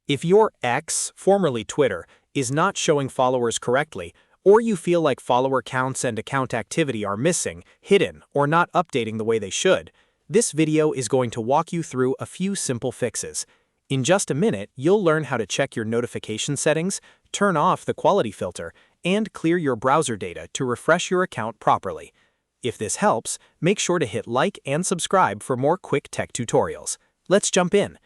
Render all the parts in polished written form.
If your X, formerly Twitter, is not showing followers correctly, or you feel like follower counts and account activity are missing, hidden, or not updating the way they should, this video is going to walk you through a few simple fixes. In just a minute, you'll learn how to check your notification settings, turn off the quality filter, and clear your browser data to refresh your account properly. If this helps, make sure to hit like and subscribe for more quick tech tutorials. Let's jump in.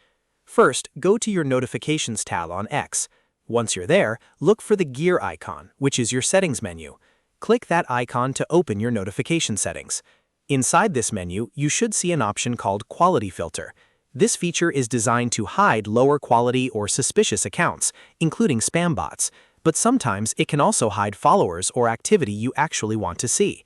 First, go to your Notifications tab on X. Once you're there, look for the gear icon, which is your settings menu. Click that icon to open your notification settings. Inside this menu, you should see an option called Quality Filter. This feature is designed to hide lower quality or suspicious accounts, including spam bots, but sometimes it can also hide followers or activity you actually want to see.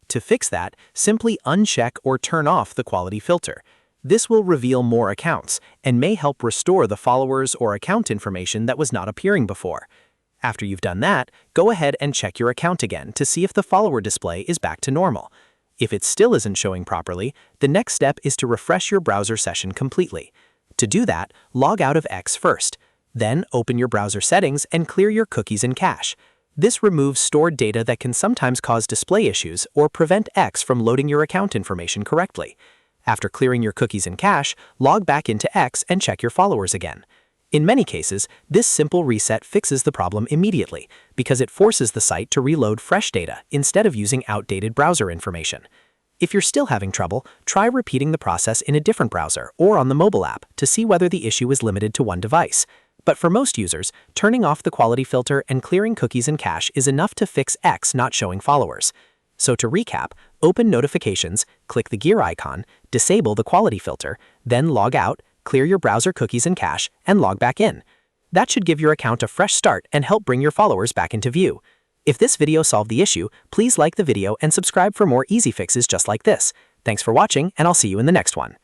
To fix that, simply uncheck or turn off the quality filter. This will reveal more accounts and may help restore the followers or account information that was not appearing before. After you've done that, go ahead and check your account again to see if the follower display is back to normal. If it still isn't showing properly, the next step is to refresh your browser session completely. To do that, log out of X first. Then open your browser settings and clear your cookies and cache. This removes stored data that can sometimes cause display issues or prevent X from loading your account information correctly. After clearing your cookies and cache, log back into X and check your followers again. In many cases, this simple reset fixes the problem immediately because it forces the site to reload fresh data instead of using outdated browser information. If you're still having trouble, try repeating the process in a different browser or on the mobile app to see whether the issue is limited to one device. But for most users, turning off the quality filter and clearing cookies and cache is enough to fix X not showing followers. So to recap, open Notifications, click the gear icon, disable the quality filter, then log out, clear your browser cookies and cache, and log back in. That should give your account a fresh start and help bring your followers back into view. If this video solved the issue, please like the video and subscribe for more easy fixes just like this. Thanks for watching, and I'll see you in the next one.